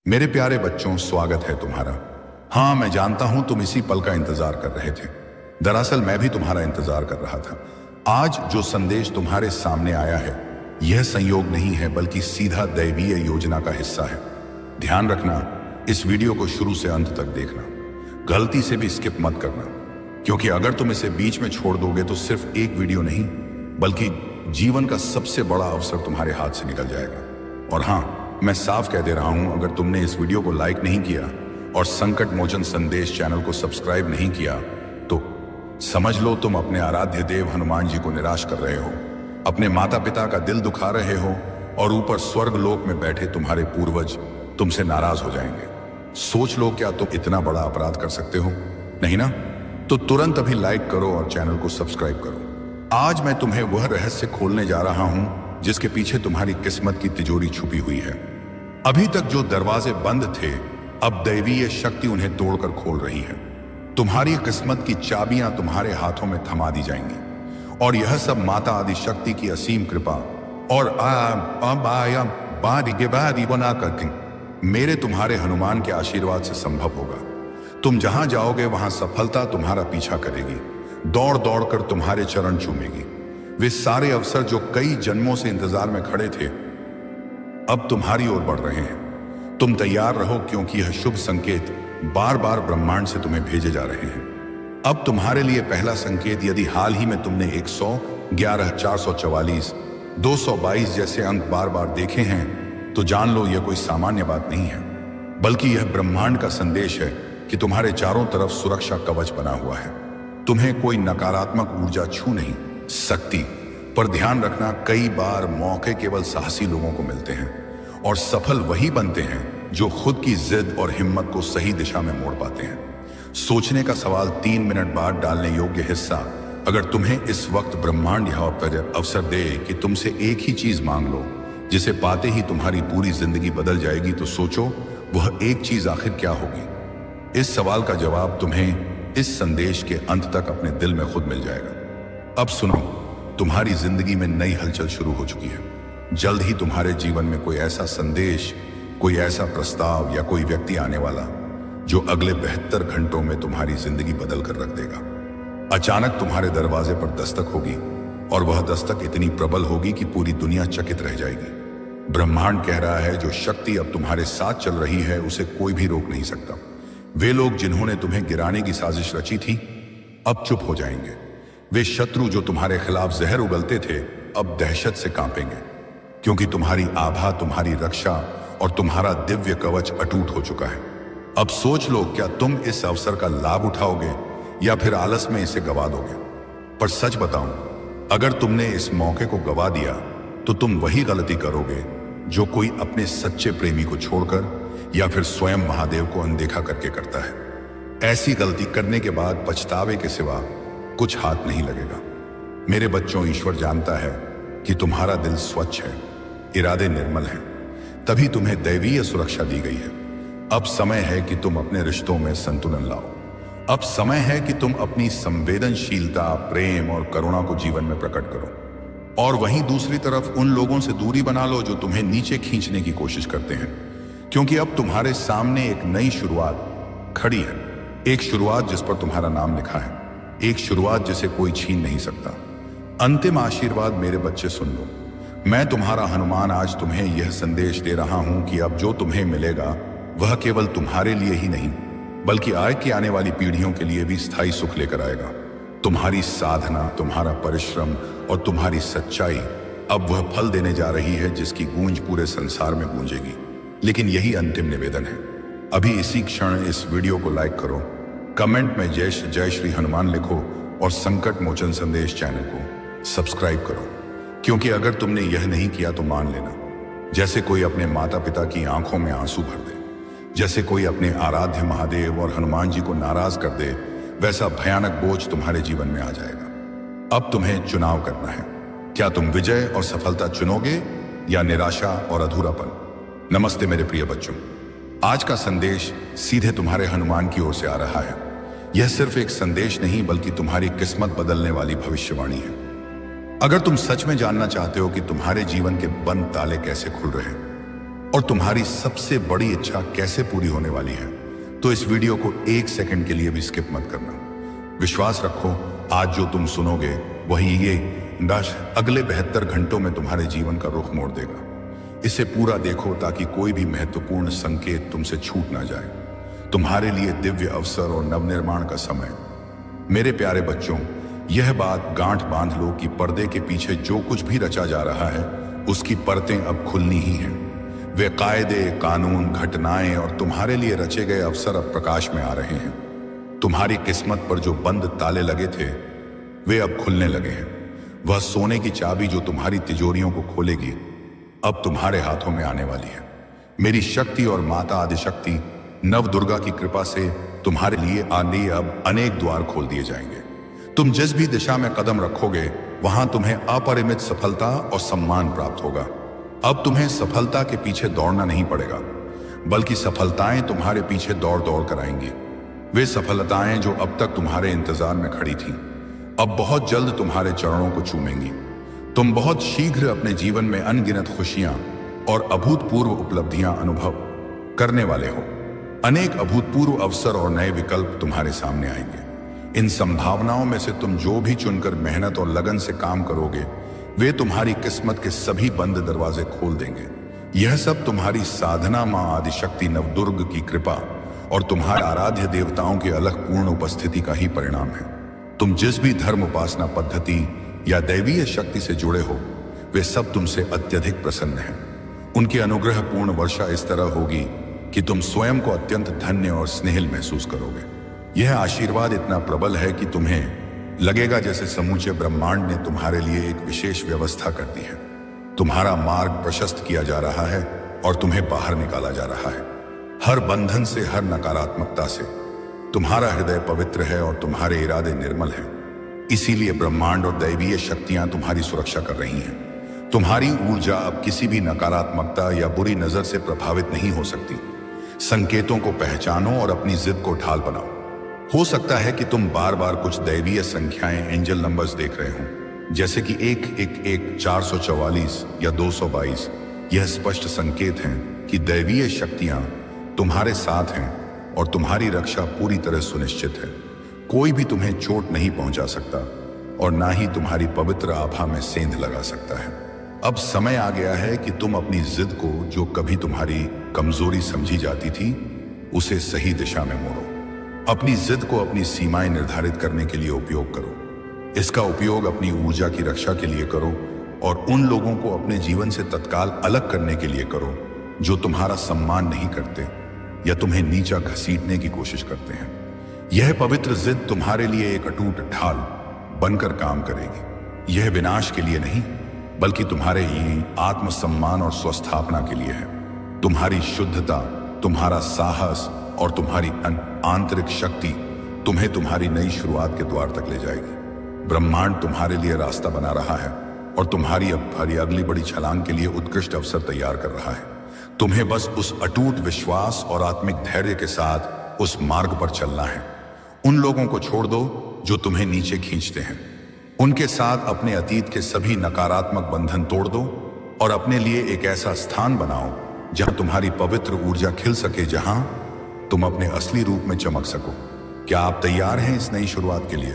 मेरे प्यारे बच्चों, स्वागत है तुम्हारा। हाँ, मैं जानता हूं तुम इसी पल का इंतजार कर रहे थे। दरअसल मैं भी तुम्हारा इंतजार कर रहा था। आज जो संदेश तुम्हारे सामने आया है, यह संयोग नहीं है बल्कि सीधा दैवीय योजना का हिस्सा है। ध्यान रखना, इस वीडियो को शुरू से अंत तक देखना, गलती से भी स्किप मत करना, क्योंकि अगर तुम इसे बीच में छोड़ दोगे तो सिर्फ एक वीडियो नहीं बल्कि जीवन का सबसे बड़ा अवसर तुम्हारे हाथ से निकल जाएगा। और हाँ, मैं साफ कह दे रहा हूं, अगर तुमने इस वीडियो को लाइक नहीं किया और संकट मोचन संदेश चैनल को सब्सक्राइब नहीं किया तो समझ लो तुम अपने आराध्य देव हनुमान जी को निराश कर रहे हो, अपने माता पिता का दिल दुखा रहे हो और ऊपर स्वर्ग लोक में बैठे तुम्हारे पूर्वज तुमसे नाराज हो जाएंगे। सोच लो, क्या तुम इतना बड़ा अपराध कर सकते हो? नहीं ना? तो तुरंत अभी लाइक करो और चैनल को सब्सक्राइब करो। आज मैं तुम्हें वह रहस्य खोलने जा रहा हूं जिसके पीछे तुम्हारी किस्मत की तिजोरी छुपी हुई है। अभी तक जो दरवाजे बंद थे, अब दैवीय शक्ति उन्हें तोड़कर खोल रही है। तुम्हारी किस्मत की चाबियां तुम्हारे हाथों में थमा दी जाएंगी और यह सब माता आदि शक्ति की असीम कृपा और बना करके मेरे तुम्हारे हनुमान के आशीर्वाद से संभव होगा। तुम जहां जाओगे वहां सफलता तुम्हारा पीछा करेगी, दौड़ दौड़ कर तुम्हारे चरण चूमेगी। वे सारे अवसर जो कई जन्मों से इंतजार में खड़े थे, अब तुम्हारी ओर बढ़ रहे हैं। तुम तैयार रहो, क्योंकि यह शुभ संकेत बार बार ब्रह्मांड से तुम्हें भेजे जा रहे हैं। अब तुम्हारे लिए पहला संकेत, यदि हाल ही में तुमने 111, 444, 222 जैसे अंक बार बार देखे हैं तो जान लो यह कोई सामान्य बात नहीं है, बल्कि यह ब्रह्मांड का संदेश है कि तुम्हारे चारों तरफ सुरक्षा कवच बना हुआ है। तुम्हें कोई नकारात्मक ऊर्जा छू नहीं सकती। पर ध्यान रखना, कई बार मौके केवल साहसी लोगों को मिलते हैं और सफल वही बनते हैं जो खुद की जिद और हिम्मत को सही दिशा में मोड़ पाते हैं। सोचने का सवाल, 3 मिनट बाद डालने योग्य हिस्सा। अगर तुम्हें इस वक्त ब्रह्मांड यह अवसर दे कि तुमसे एक ही चीज मांग लो जिसे पाते ही तुम्हारी पूरी जिंदगी बदल जाएगी, तो सोचो वह एक चीज आखिर क्या होगी? इस सवाल का जवाब तुम्हें इस संदेश के अंत तक अपने दिल में खुद मिल जाएगा। अब सुनो, तुम्हारी जिंदगी में नई हलचल शुरू हो चुकी है। जल्द ही तुम्हारे जीवन में कोई ऐसा संदेश, कोई ऐसा प्रस्ताव या कोई व्यक्ति आने वाला जो अगले 72 घंटों में तुम्हारी जिंदगी बदल कर रख देगा। अचानक तुम्हारे दरवाजे पर दस्तक होगी और वह दस्तक इतनी प्रबल होगी कि पूरी दुनिया चकित रह जाएगी। ब्रह्मांड कह रहा है, जो शक्ति अब तुम्हारे साथ चल रही है उसे कोई भी रोक नहीं सकता। वे लोग जिन्होंने तुम्हें गिराने की साजिश रची थी, अब चुप हो जाएंगे। वे शत्रु जो तुम्हारे खिलाफ जहर उगलते थे, अब दहशत से कांपेंगे, क्योंकि तुम्हारी आभा, तुम्हारी रक्षा और तुम्हारा दिव्य कवच अटूट हो चुका है। अब सोच लो, क्या तुम इस अवसर का लाभ उठाओगे या फिर आलस में इसे गवा दोगे? पर सच बताऊं, अगर तुमने इस मौके को गवा दिया तो तुम वही गलती करोगे जो कोई अपने सच्चे प्रेमी को छोड़कर या फिर स्वयं महादेव को अनदेखा करके करता है। ऐसी गलती करने के बाद पछतावे के सिवा कुछ हाथ नहीं लगेगा। मेरे बच्चों, ईश्वर जानता है कि तुम्हारा दिल स्वच्छ है, इरादे निर्मल हैं, तभी तुम्हें दैवीय सुरक्षा दी गई है। अब समय है कि तुम अपने रिश्तों में संतुलन लाओ। अब समय है कि तुम अपनी संवेदनशीलता, प्रेम और करुणा को जीवन में प्रकट करो। और वहीं दूसरी तरफ उन लोगों से दूरी बना लो जो तुम्हें नीचे खींचने की कोशिश करते हैं, क्योंकि अब तुम्हारे सामने एक नई शुरुआत खड़ी है। एक शुरुआत जिस पर तुम्हारा नाम लिखा है, एक शुरुआत जिसे कोई छीन नहीं सकता। अंतिम आशीर्वाद मेरे बच्चे, सुन लो। मैं तुम्हारा हनुमान आज तुम्हें यह संदेश दे रहा हूं कि अब जो तुम्हें मिलेगा वह केवल तुम्हारे लिए ही नहीं बल्कि आने वाली पीढ़ियों के लिए भी स्थायी सुख लेकर आएगा। तुम्हारी साधना, तुम्हारा परिश्रम और तुम्हारी सच्चाई अब वह फल देने जा रही है जिसकी गूंज पूरे संसार में गूंजेगी। लेकिन यही अंतिम निवेदन है। अभी इसी क्षण इस वीडियो को लाइक करो, कमेंट में जय श्री हनुमान लिखो और संकट मोचन संदेश चैनल को सब्सक्राइब करो, क्योंकि अगर तुमने यह नहीं किया तो मान लेना, जैसे कोई अपने माता पिता की आंखों में आंसू भर दे, जैसे कोई अपने आराध्य महादेव और हनुमान जी को नाराज कर दे, वैसा भयानक बोझ तुम्हारे जीवन में आ जाएगा। अब तुम्हें चुनाव करना है। क्या तुम विजय और सफलता चुनोगे या निराशा और अधूरापन? नमस्ते मेरे प्रिय बच्चों, आज का संदेश सीधे तुम्हारे हनुमान की ओर से आ रहा है। यह सिर्फ एक संदेश नहीं बल्कि तुम्हारी किस्मत बदलने वाली भविष्यवाणी है। अगर तुम सच में जानना चाहते हो कि तुम्हारे जीवन के बंद ताले कैसे खुल रहे हैं, और तुम्हारी सबसे बड़ी इच्छा कैसे पूरी होने वाली है, तो इस वीडियो को 1 सेकंड के लिए भी स्किप मत करना। विश्वास रखो, आज जो तुम सुनोगे वही ये अगले 72 घंटों में तुम्हारे जीवन का रुख मोड़ देगा। इसे पूरा देखो ताकि कोई भी महत्वपूर्ण संकेत तुमसे छूट ना जाए। तुम्हारे लिए दिव्य अवसर और नवनिर्माण का समय। मेरे प्यारे बच्चों, यह बात गांठ बांध लो कि पर्दे के पीछे जो कुछ भी रचा जा रहा है उसकी परतें अब खुलनी ही हैं। वे कायदे, कानून, घटनाएं और तुम्हारे लिए रचे गए अवसर अब प्रकाश में आ रहे हैं। तुम्हारी किस्मत पर जो बंद ताले लगे थे वे अब खुलने लगे हैं। वह सोने की चाबी जो तुम्हारी तिजोरियों को खोलेगी अब तुम्हारे हाथों में आने वाली है। मेरी शक्ति और माता आदिशक्ति नव दुर्गा की कृपा से तुम्हारे लिए आने अब अनेक द्वार खोल दिए जाएंगे। तुम जिस भी दिशा में कदम रखोगे वहां तुम्हें अपरिमित सफलता और सम्मान प्राप्त होगा। अब तुम्हें सफलता के पीछे दौड़ना नहीं पड़ेगा, बल्कि सफलताएं तुम्हारे पीछे दौड़ दौड़ कर आएंगी। वे सफलताएं जो अब तक तुम्हारे इंतजार में खड़ी थीं, अब बहुत जल्द तुम्हारे चरणों को चूमेंगी। तुम बहुत शीघ्र अपने जीवन में अनगिनत खुशियां और अभूतपूर्व उपलब्धियां अनुभव करने वाले हो। अनेक अभूतपूर्व अवसर और नए विकल्प तुम्हारे सामने आएंगे। इन संभावनाओं में से तुम जो भी चुनकर मेहनत और लगन से काम करोगे वे तुम्हारी किस्मत के सभी बंद दरवाजे खोल देंगे। यह सब तुम्हारी साधना मां आदिशक्ति नवदुर्ग की कृपा और तुम्हारे आराध्य देवताओं की अलग पूर्ण उपस्थिति का ही परिणाम है। तुम जिस भी धर्म उपासना पद्धति या दैवीय शक्ति से जुड़े हो वे सब तुमसे अत्यधिक प्रसन्न हैं। उनकी अनुग्रह पूर्ण वर्षा इस तरह होगी कि तुम स्वयं को अत्यंत धन्य और स्नेहिल महसूस करोगे। यह आशीर्वाद इतना प्रबल है कि तुम्हें लगेगा जैसे समूचे ब्रह्मांड ने तुम्हारे लिए एक विशेष व्यवस्था कर दी है। तुम्हारा मार्ग प्रशस्त किया जा रहा है और तुम्हें बाहर निकाला जा रहा है। हर बंधन से, हर नकारात्मकता से। तुम्हारा हृदय पवित्र है और तुम्हारे इरादे निर्मल हैं। इसीलिए ब्रह्मांड और दैवीय शक्तियां तुम्हारी सुरक्षा कर रही हैं। तुम्हारी ऊर्जा अब किसी भी नकारात्मकता या बुरी नजर से प्रभावित नहीं हो सकती। संकेतों को पहचानो और अपनी जिद को ढाल बनाओ। हो सकता है कि तुम बार बार कुछ दैवीय संख्याएं, एंजल नंबर्स देख रहे हो, जैसे कि 111, 444 या 222। यह स्पष्ट संकेत हैं कि दैवीय शक्तियां तुम्हारे साथ हैं और तुम्हारी रक्षा पूरी तरह सुनिश्चित है। कोई भी तुम्हें चोट नहीं पहुंचा सकता और ना ही तुम्हारी पवित्र आभा में सेंध लगा सकता है। अब समय आ गया है कि तुम अपनी जिद को, जो कभी तुम्हारी कमजोरी समझी जाती थी, उसे सही दिशा में मोड़ो। अपनी जिद को अपनी सीमाएं निर्धारित करने के लिए उपयोग करो। इसका उपयोग अपनी ऊर्जा की रक्षा के लिए करो और उन लोगों को अपने जीवन से तत्काल अलग करने के लिए करो जो तुम्हारा सम्मान नहीं करते या तुम्हें नीचा घसीटने की कोशिश करते हैं। यह पवित्र जिद तुम्हारे लिए एक अटूट ढाल बनकर काम करेगी। यह विनाश के लिए नहीं, बल्कि तुम्हारे ही आत्मसम्मान और स्वस्थापना के लिए है। तुम्हारी शुद्धता, तुम्हारा साहस और तुम्हारी आंतरिक शक्ति तुम्हें तुम्हारी नई शुरुआत के द्वार तक ले जाएगी। ब्रह्मांड तुम्हारे लिए रास्ता बना रहा है और तुम्हारी अगली बड़ी छलांग के लिए उत्कृष्ट अवसर तैयार कर रहा है। तुम्हें बस उस अटूट विश्वास और आत्मिक धैर्य के साथ उस मार्ग पर चलना है। उन लोगों को छोड़ दो जो तुम्हें नीचे खींचते हैं। उनके साथ अपने अतीत के सभी नकारात्मक बंधन तोड़ दो और अपने लिए एक ऐसा स्थान बनाओ जहां तुम्हारी पवित्र ऊर्जा खिल सके, जहां तुम अपने असली रूप में चमक सको। क्या आप तैयार हैं इस नई शुरुआत के लिए?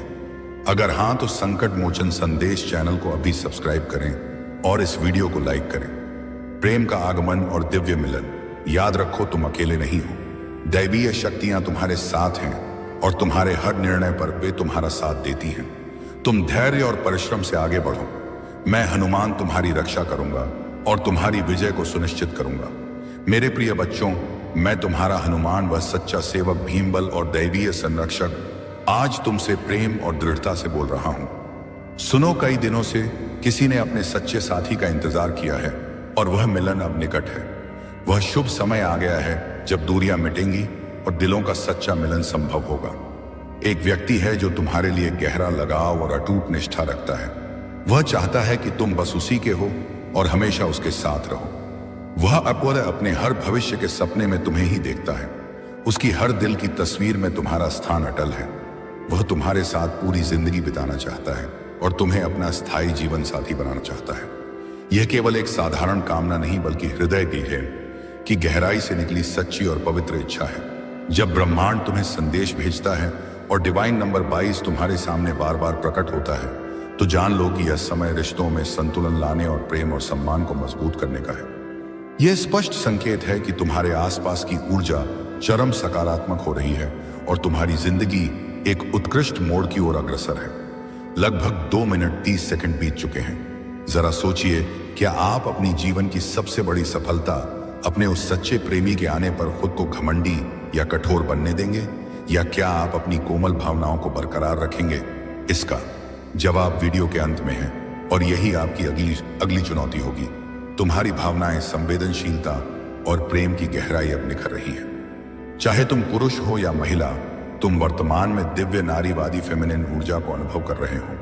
अगर हां तो संकट मोचन संदेश चैनल को अभी सब्सक्राइब करें और इस वीडियो को लाइक करें। प्रेम का आगमन और दिव्य मिलन। याद रखो, तुम अकेले नहीं हो। दैवीय शक्तियां तुम्हारे साथ हैं और तुम्हारे हर निर्णय पर वे तुम्हारा साथ देती हैं। तुम धैर्य और परिश्रम से आगे बढ़ो। मैं हनुमान तुम्हारी रक्षा करूंगा और तुम्हारी विजय को सुनिश्चित करूंगा। मेरे प्रिय बच्चों, मैं तुम्हारा हनुमान, वह सच्चा सेवक भीमबल और दैवीय संरक्षक, आज तुमसे प्रेम और दृढ़ता से बोल रहा हूं। सुनो, कई दिनों से किसी ने अपने सच्चे साथी का इंतजार किया है और वह मिलन अब निकट है। वह शुभ समय आ गया है जब दूरियां मिटेंगी और दिलों का सच्चा मिलन संभव होगा। एक व्यक्ति है जो तुम्हारे लिए गहरा लगाव और अटूट निष्ठा रखता है। वह चाहता है कि तुम बस उसी के हो और हमेशा उसके साथ रहो। वह अपने हर भविष्य के सपने में तुम्हें ही देखता है। उसकी हर दिल की तस्वीर में तुम्हारा स्थान अटल है। वह तुम्हारे साथ पूरी जिंदगी बिताना चाहता है और तुम्हें अपना स्थायी जीवन साथी बनाना चाहता है। यह केवल एक साधारण कामना नहीं, बल्कि हृदय की है कि गहराई से निकली सच्ची और पवित्र इच्छा है। जब ब्रह्मांड तुम्हें संदेश भेजता है और डिवाइन नंबर 22 तुम्हारे सामने बार बार प्रकट होता है, तो जान लो कि यह समय रिश्तों में संतुलन लाने और प्रेम और सम्मान को मजबूत करने का है। यह स्पष्ट संकेत है कि तुम्हारे आसपास की ऊर्जा चरम सकारात्मक हो रही है और तुम्हारी जिंदगी एक उत्कृष्ट मोड़ की ओर अग्रसर है। लगभग 2 मिनट 30 सेकंड बीत चुके हैं। जरा सोचिए, क्या आप अपनी जीवन की सबसे बड़ी सफलता अपने उस सच्चे प्रेमी के आने पर खुद को घमंडी या कठोर बनने देंगे, या क्या आप अपनी कोमल भावनाओं को बरकरार रखेंगे? इसका जवाब वीडियो के अंत में है और यही आपकी अगली चुनौती होगी। तुम्हारी भावनाएं, संवेदनशीलता और प्रेम की गहराई अब निखर रही है। चाहे तुम पुरुष हो या महिला, तुम वर्तमान में दिव्य नारीवादी फेमिनिन ऊर्जा को अनुभव कर रहे हो।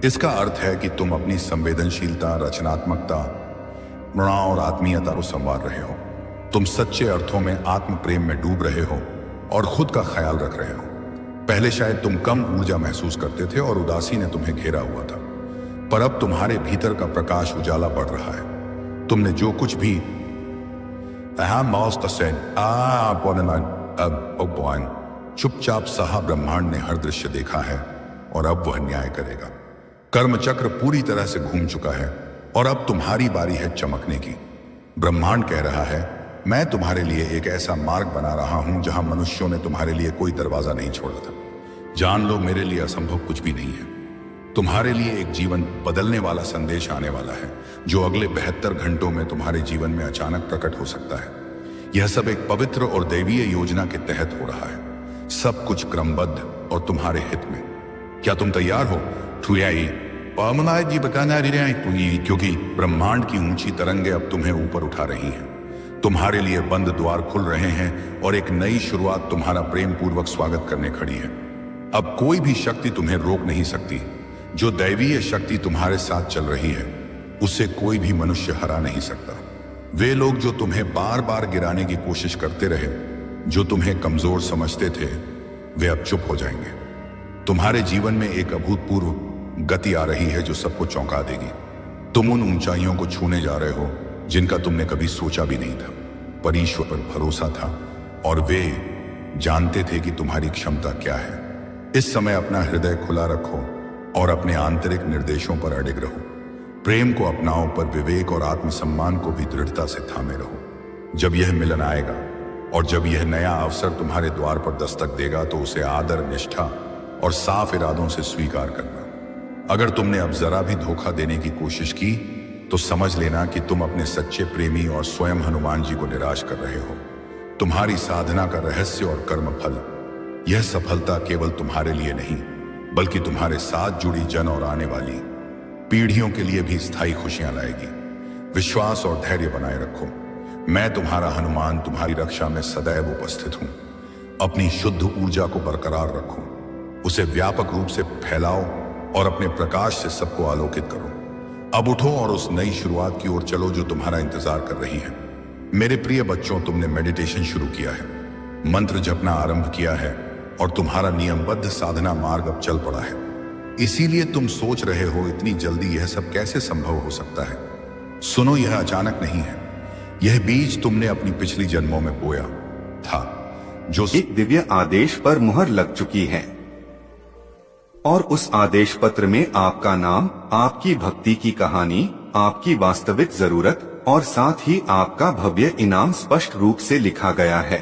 इसका अर्थ है कि तुम अपनी संवेदनशीलता, रचनात्मकता और आत्मीयता को संवार रहे हो। तुम सच्चे अर्थों में आत्म प्रेम में डूब रहे हो और खुद का ख्याल रख रहे हो। पहले शायद तुम कम ऊर्जा महसूस करते थे और उदासी ने तुम्हें घेरा हुआ था, पर अब तुम्हारे भीतर का प्रकाश उजाला बढ़ रहा है। तुमने जो कुछ भी चुपचाप सहा, ब्रह्मांड ने हर दृश्य देखा है और अब वह न्याय करेगा। कर्म चक्र पूरी तरह से घूम चुका है और अब तुम्हारी बारी है चमकने की। ब्रह्मांड कह रहा है, मैं तुम्हारे लिए एक ऐसा मार्ग बना रहा हूं जहां मनुष्यों ने तुम्हारे लिए कोई दरवाजा नहीं छोड़ा था। जान लो, मेरे लिए असंभव कुछ भी नहीं है। तुम्हारे लिए एक जीवन बदलने वाला संदेश आने वाला है, जो अगले 72 घंटों में तुम्हारे जीवन में अचानक प्रकट हो सकता है। यह सब एक पवित्र और दैवीय योजना के तहत हो रहा है, सब कुछ क्रमबद्ध और तुम्हारे हित में। क्या तुम तैयार हो? क्योंकि ब्रह्मांड की ऊंची तरंगें अब तुम्हें ऊपर उठा रही हैं। तुम्हारे लिए बंद द्वार खुल रहे हैं और एक नई शुरुआत तुम्हारा प्रेम पूर्वक स्वागत करने खड़ी है। अब कोई भी शक्ति तुम्हें रोक नहीं सकती। जो दैवीय शक्ति तुम्हारे साथ चल रही है, उसे कोई भी मनुष्य हरा नहीं सकता। वे लोग जो तुम्हें बार बार गिराने की कोशिश करते रहे, जो तुम्हें कमजोर समझते थे, वे अब चुप हो जाएंगे। तुम्हारे जीवन में एक अभूतपूर्व गति आ रही है जो सबको चौंका देगी। तुम उन ऊंचाइयों को छूने जा रहे हो जिनका तुमने कभी सोचा भी नहीं था। पर ईश्वर पर भरोसा था और वे जानते थे कि तुम्हारी क्षमता क्या है। इस समय अपना हृदय खुला रखो और अपने आंतरिक निर्देशों पर अडिग रहो। प्रेम को अपनाओ, पर विवेक और आत्मसम्मान को भी दृढ़ता से थामे रहो। जब यह मिलन आएगा और जब यह नया अवसर तुम्हारे द्वार पर दस्तक देगा, तो उसे आदर, निष्ठा और साफ इरादों से स्वीकार करना। अगर तुमने अब जरा भी धोखा देने की कोशिश की, तो समझ लेना कि तुम अपने सच्चे प्रेमी और स्वयं हनुमान जी को निराश कर रहे हो। तुम्हारी साधना का रहस्य और कर्मफल, यह सफलता केवल तुम्हारे लिए नहीं, बल्कि तुम्हारे साथ जुड़ी जन और आने वाली पीढ़ियों के लिए भी स्थायी खुशियां लाएगी। विश्वास और धैर्य बनाए रखो। मैं तुम्हारा हनुमान तुम्हारी रक्षा में सदैव उपस्थित हूं। अपनी शुद्ध ऊर्जा को बरकरार रखो, उसे व्यापक रूप से फैलाओ और अपने प्रकाश से सबको आलोकित करो। अब उठो और उस नई शुरुआत की ओर चलो जो तुम्हारा इंतजार कर रही है। मेरे प्रिय बच्चों, तुमने मेडिटेशन शुरू किया है, मंत्र जपना आरंभ किया है और तुम्हारा नियमबद्ध साधना मार्ग अब चल पड़ा है। इसीलिए तुम सोच रहे हो, इतनी जल्दी यह सब कैसे संभव हो सकता है? सुनो, यह अचानक नहीं है। यह बीज तुमने अपनी पिछली जन्मों में बोया था, जो एक दिव्य आदेश पर मुहर लग चुकी है और उस आदेश पत्र में आपका नाम, आपकी भक्ति की कहानी, आपकी वास्तविक जरूरत और साथ ही आपका भव्य इनाम स्पष्ट रूप से लिखा गया है।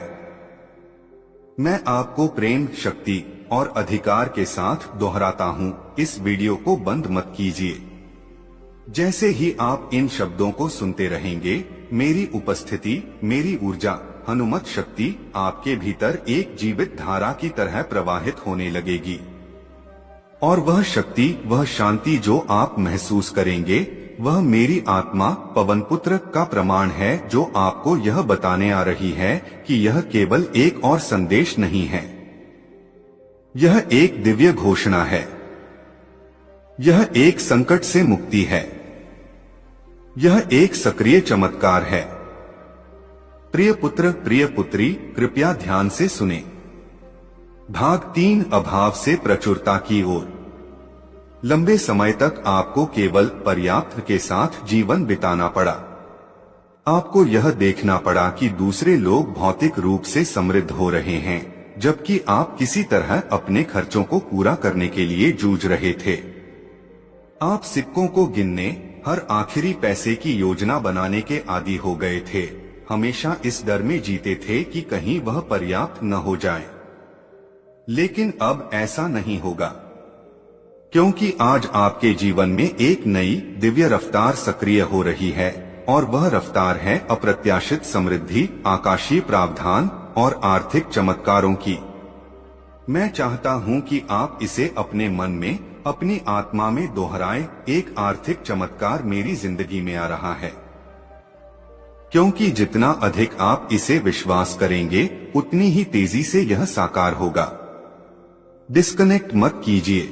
मैं आपको प्रेम, शक्ति और अधिकार के साथ दोहराता हूँ, इस वीडियो को बंद मत कीजिए। जैसे ही आप इन शब्दों को सुनते रहेंगे, मेरी उपस्थिति, मेरी ऊर्जा, हनुमत शक्ति आपके भीतर एक जीवित धारा की तरह प्रवाहित होने लगेगी। और वह शक्ति, वह शांति जो आप महसूस करेंगे, वह मेरी आत्मा पवनपुत्र का प्रमाण है, जो आपको यह बताने आ रही है कि यह केवल एक और संदेश नहीं है, यह एक दिव्य घोषणा है। यह एक संकट से मुक्ति है, यह एक सक्रिय चमत्कार है। प्रिय पुत्र, प्रिय पुत्री, कृपया ध्यान से सुने। भाग 3, अभाव से प्रचुरता की ओर। लंबे समय तक आपको केवल पर्याप्त के साथ जीवन बिताना पड़ा। आपको यह देखना पड़ा कि दूसरे लोग भौतिक रूप से समृद्ध हो रहे हैं, जबकि आप किसी तरह अपने खर्चों को पूरा करने के लिए जूझ रहे थे। आप सिक्कों को गिनने, हर आखिरी पैसे की योजना बनाने के आदी हो गए थे, हमेशा इस डर में जीते थे कि कहीं वह पर्याप्त न हो जाए। लेकिन अब ऐसा नहीं होगा, क्योंकि आज आपके जीवन में एक नई दिव्य रफ्तार सक्रिय हो रही है, और वह रफ्तार है अप्रत्याशित समृद्धि, आकाशीय प्रावधान और आर्थिक चमत्कारों की। मैं चाहता हूं कि आप इसे अपने मन में, अपनी आत्मा में दोहराएं, एक आर्थिक चमत्कार मेरी जिंदगी में आ रहा है। क्योंकि जितना अधिक आप इसे विश्वास करेंगे, उतनी ही तेजी से यह साकार होगा। डिस्कनेक्ट मत कीजिए,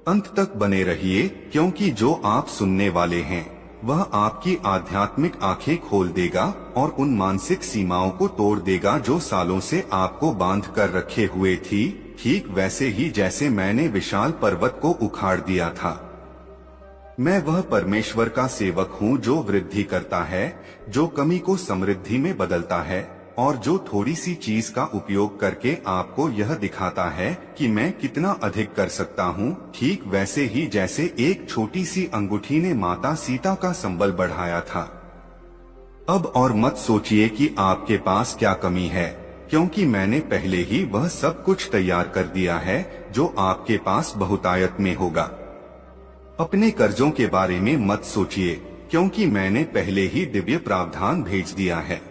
अंत तक बने रहिए, क्योंकि जो आप सुनने वाले हैं वह आपकी आध्यात्मिक आंखें खोल देगा और उन मानसिक सीमाओं को तोड़ देगा जो सालों से आपको बांध कर रखे हुए थी, ठीक वैसे ही जैसे मैंने विशाल पर्वत को उखाड़ दिया था। मैं वह परमेश्वर का सेवक हूँ जो वृद्धि करता है, जो कमी को समृद्धि में बदलता है, और जो थोड़ी सी चीज का उपयोग करके आपको यह दिखाता है कि मैं कितना अधिक कर सकता हूँ, ठीक वैसे ही जैसे एक छोटी सी अंगूठी ने माता सीता का संबल बढ़ाया था। अब और मत सोचिए कि आपके पास क्या कमी है, क्योंकि मैंने पहले ही वह सब कुछ तैयार कर दिया है जो आपके पास बहुतायत में होगा। अपने कर्जों के बारे में मत सोचिए, क्योंकि मैंने पहले ही दिव्य प्रावधान भेज दिया है।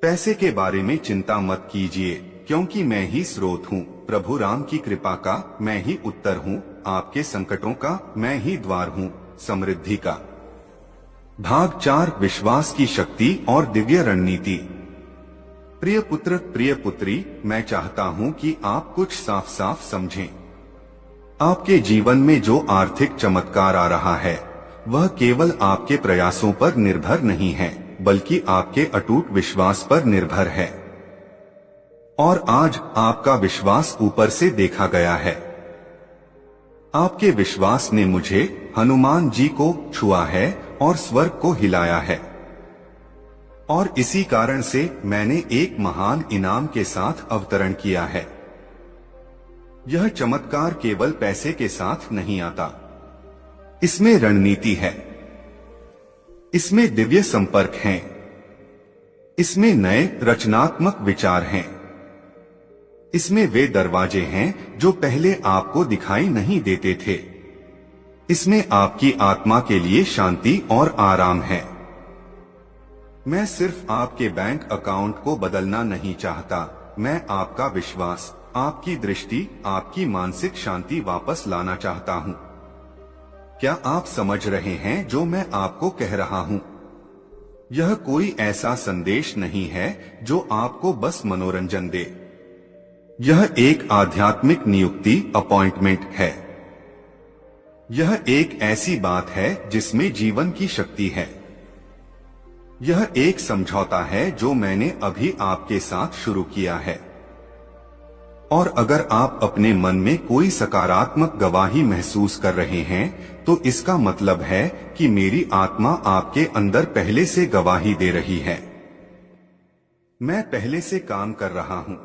पैसे के बारे में चिंता मत कीजिए, क्योंकि मैं ही स्रोत हूँ, प्रभु राम की कृपा का मैं ही उत्तर हूँ, आपके संकटों का मैं ही द्वार हूँ, समृद्धि का। भाग 4, विश्वास की शक्ति और दिव्य रणनीति। प्रिय पुत्र, प्रिय पुत्री, मैं चाहता हूँ कि आप कुछ साफ साफ समझें। आपके जीवन में जो आर्थिक चमत्कार आ रहा है, वह केवल आपके प्रयासों पर निर्भर नहीं है, बल्कि आपके अटूट विश्वास पर निर्भर है। और आज आपका विश्वास ऊपर से देखा गया है। आपके विश्वास ने मुझे, हनुमान जी को छुआ है और स्वर्ग को हिलाया है। और इसी कारण से मैंने एक महान इनाम के साथ अवतरण किया है। यह चमत्कार केवल पैसे के साथ नहीं आता, इसमें रणनीति है, इसमें दिव्य संपर्क हैं, इसमें नए रचनात्मक विचार हैं, इसमें वे दरवाजे हैं जो पहले आपको दिखाई नहीं देते थे, इसमें आपकी आत्मा के लिए शांति और आराम है। मैं सिर्फ आपके बैंक अकाउंट को बदलना नहीं चाहता, मैं आपका विश्वास, आपकी दृष्टि, आपकी मानसिक शांति वापस लाना चाहता हूँ। क्या आप समझ रहे हैं जो मैं आपको कह रहा हूँ? यह कोई ऐसा संदेश नहीं है जो आपको बस मनोरंजन दे। यह एक आध्यात्मिक नियुक्ति, अपॉइंटमेंट है। यह एक ऐसी बात है जिसमें जीवन की शक्ति है। यह एक समझौता है जो मैंने अभी आपके साथ शुरू किया है। और अगर आप अपने मन में कोई सकारात्मक गवाही महसूस कर रहे हैं, तो इसका मतलब है कि मेरी आत्मा आपके अंदर पहले से गवाही दे रही है। मैं पहले से काम कर रहा हूं।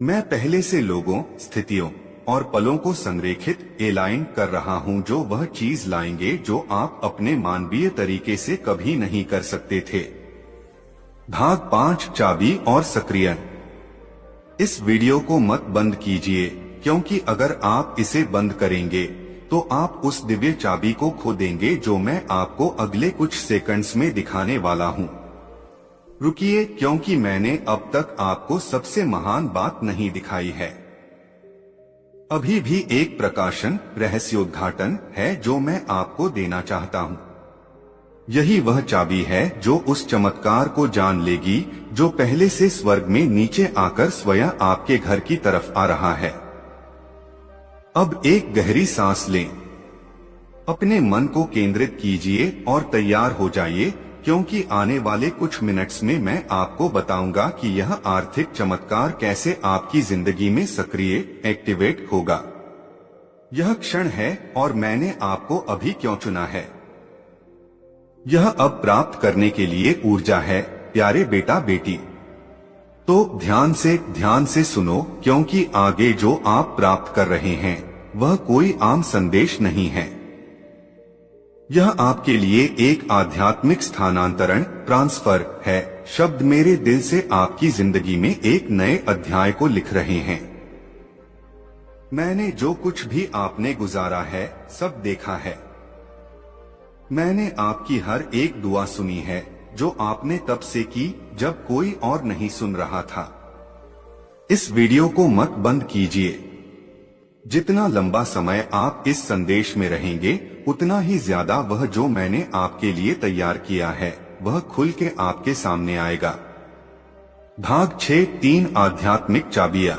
मैं पहले से लोगों, स्थितियों और पलों को संरेखित, एलाइन कर रहा हूं जो वह चीज लाएंगे जो आप अपने मानवीय तरीके से कभी नहीं कर सकते थे। भाग 5, चाबी और सक्रियण। इस वीडियो को मत बंद कीजिए, क्योंकि अगर आप इसे बंद करेंगे तो आप उस दिव्य चाबी को खो देंगे जो मैं आपको अगले कुछ सेकंड्स में दिखाने वाला हूं। रुकिए, क्योंकि मैंने अब तक आपको सबसे महान बात नहीं दिखाई है। अभी भी एक प्रकाशन, रहस्योद्घाटन है जो मैं आपको देना चाहता हूं। यही वह चाबी है जो उस चमत्कार को जान लेगी जो पहले से स्वर्ग में नीचे आकर स्वयं आपके घर की तरफ आ रहा है। अब एक गहरी सांस लें, अपने मन को केंद्रित कीजिए और तैयार हो जाइए, क्योंकि आने वाले कुछ मिनट्स में मैं आपको बताऊंगा कि यह आर्थिक चमत्कार कैसे आपकी जिंदगी में सक्रिय, एक्टिवेट होगा। यह क्षण है और मैंने आपको अभी क्यों चुना है। यह अब प्राप्त करने के लिए ऊर्जा है, प्यारे बेटा बेटी। तो ध्यान से सुनो, क्योंकि आगे जो आप प्राप्त कर रहे हैं वह कोई आम संदेश नहीं है। यह आपके लिए एक आध्यात्मिक स्थानांतरण, ट्रांसफर है। शब्द मेरे दिल से आपकी जिंदगी में एक नए अध्याय को लिख रहे हैं। मैंने जो कुछ भी आपने गुजारा है सब देखा है। मैंने आपकी हर एक दुआ सुनी है जो आपने तब से की जब कोई और नहीं सुन रहा था। इस वीडियो को मत बंद कीजिए। जितना लंबा समय आप इस संदेश में रहेंगे उतना ही ज्यादा वह जो मैंने आपके लिए तैयार किया है वह खुल के आपके सामने आएगा। भाग 6, 3 आध्यात्मिक चाबियां।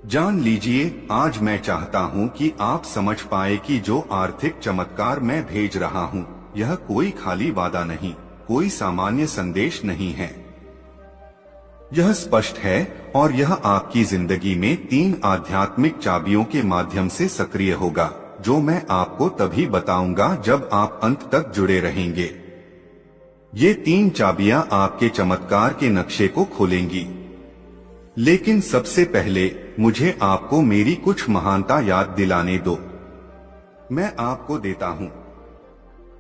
जान लीजिए, आज मैं चाहता हूं कि आप समझ पाए कि जो आर्थिक चमत्कार मैं भेज रहा हूं यह कोई खाली वादा नहीं, कोई सामान्य संदेश नहीं है। यह स्पष्ट है और यह आपकी जिंदगी में 3 आध्यात्मिक चाबियों के माध्यम से सक्रिय होगा, जो मैं आपको तभी बताऊंगा जब आप अंत तक जुड़े रहेंगे। ये 3 चाबियां आपके चमत्कार के नक्शे को खोलेंगी। लेकिन सबसे पहले मुझे आपको मेरी कुछ महानता याद दिलाने दो। मैं आपको देता हूं।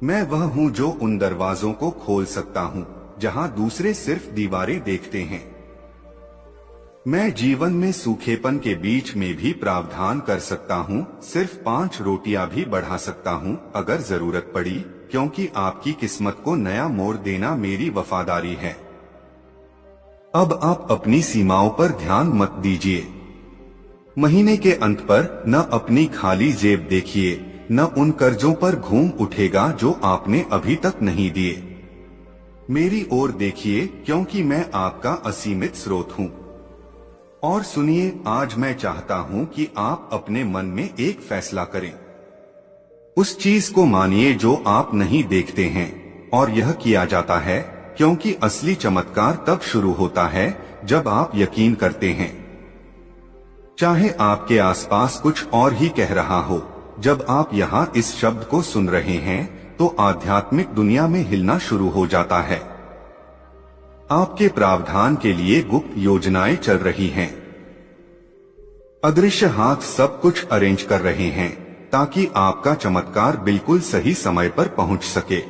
मैं वह हूं जो उन दरवाजों को खोल सकता हूं जहां दूसरे सिर्फ दीवारें देखते हैं। मैं जीवन में सूखेपन के बीच में भी प्रावधान कर सकता हूं, सिर्फ 5 रोटियां भी बढ़ा सकता हूं अगर जरूरत पड़ी, क्योंकि आपकी किस्मत को नया मोड़ देना मेरी वफादारी है। अब आप अपनी सीमाओं पर ध्यान मत दीजिए। महीने के अंत पर न अपनी खाली जेब देखिए, न उन कर्जों पर घूम उठेगा जो आपने अभी तक नहीं दिए। मेरी ओर देखिए, क्योंकि मैं आपका असीमित स्रोत हूं। और सुनिए, आज मैं चाहता हूं कि आप अपने मन में एक फैसला करें। उस चीज को मानिए जो आप नहीं देखते हैं, और यह किया जाता है क्योंकि असली चमत्कार तब शुरू होता है जब आप यकीन करते हैं। चाहे आपके आसपास कुछ और ही कह रहा हो, जब आप यहाँ इस शब्द को सुन रहे हैं तो आध्यात्मिक दुनिया में हिलना शुरू हो जाता है। आपके प्रावधान के लिए गुप्त योजनाएं चल रही हैं। अदृश्य हाथ सब कुछ अरेंज कर रहे हैं ताकि आपका चमत्कार बिल्कुल सही समय पर पहुंच सके।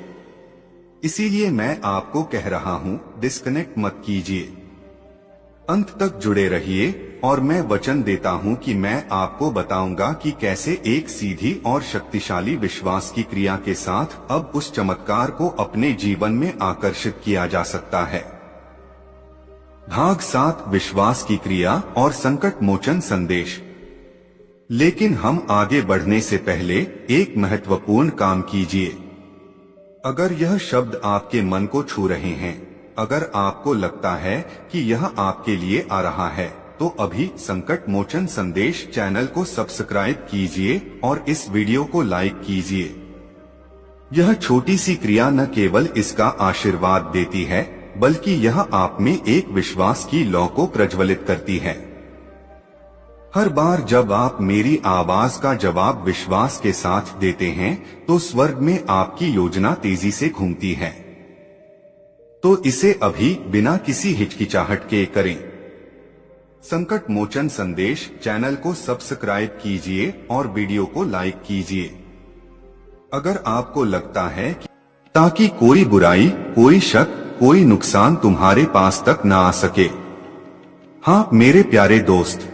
इसीलिए मैं आपको कह रहा हूं, डिस्कनेक्ट मत कीजिए, अंत तक जुड़े रहिए और मैं वचन देता हूं कि मैं आपको बताऊंगा कि कैसे एक सीधी और शक्तिशाली विश्वास की क्रिया के साथ अब उस चमत्कार को अपने जीवन में आकर्षित किया जा सकता है। भाग 7, विश्वास की क्रिया और संकट मोचन संदेश। लेकिन हम आगे बढ़ने से पहले एक महत्वपूर्ण काम कीजिए। अगर यह शब्द आपके मन को छू रहे हैं, अगर आपको लगता है कि यह आपके लिए आ रहा है, तो अभी संकट मोचन संदेश चैनल को सब्सक्राइब कीजिए और इस वीडियो को लाइक कीजिए। यह छोटी सी क्रिया न केवल इसका आशीर्वाद देती है, बल्कि यह आप में एक विश्वास की लौ को प्रज्वलित करती है। हर बार जब आप मेरी आवाज का जवाब विश्वास के साथ देते हैं तो स्वर्ग में आपकी योजना तेजी से घूमती है। तो इसे अभी बिना किसी हिचकिचाहट के करें। संकट मोचन संदेश चैनल को सब्सक्राइब कीजिए और वीडियो को लाइक कीजिए। अगर आपको लगता है कि ताकि कोई बुराई, कोई शक, कोई नुकसान तुम्हारे पास तक न आ सके। हाँ मेरे प्यारे दोस्त,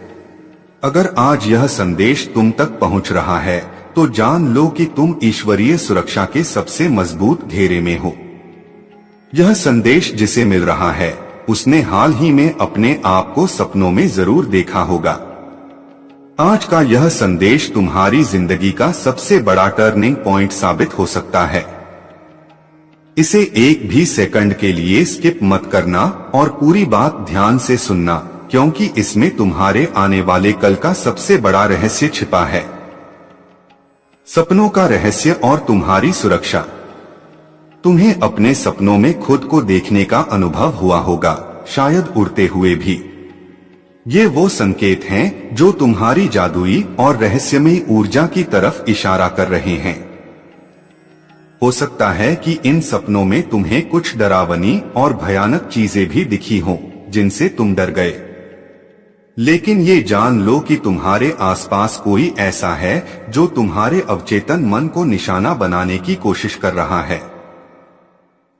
अगर आज यह संदेश तुम तक पहुंच रहा है तो जान लो कि तुम ईश्वरीय सुरक्षा के सबसे मजबूत घेरे में हो। यह संदेश जिसे मिल रहा है उसने हाल ही में अपने आप को सपनों में जरूर देखा होगा। आज का यह संदेश तुम्हारी जिंदगी का सबसे बड़ा टर्निंग पॉइंट साबित हो सकता है। इसे एक भी सेकंड के लिए स्किप मत करना और पूरी बात ध्यान से सुनना, क्योंकि इसमें तुम्हारे आने वाले कल का सबसे बड़ा रहस्य छिपा है। सपनों का रहस्य और तुम्हारी सुरक्षा। तुम्हें अपने सपनों में खुद को देखने का अनुभव हुआ होगा, शायद उड़ते हुए भी। ये वो संकेत हैं जो तुम्हारी जादुई और रहस्यमयी ऊर्जा की तरफ इशारा कर रहे हैं। हो सकता है कि इन सपनों में तुम्हें कुछ डरावनी और भयानक चीजें भी दिखी हों, जिनसे तुम डर गए। लेकिन ये जान लो कि तुम्हारे आसपास कोई ऐसा है जो तुम्हारे अवचेतन मन को निशाना बनाने की कोशिश कर रहा है।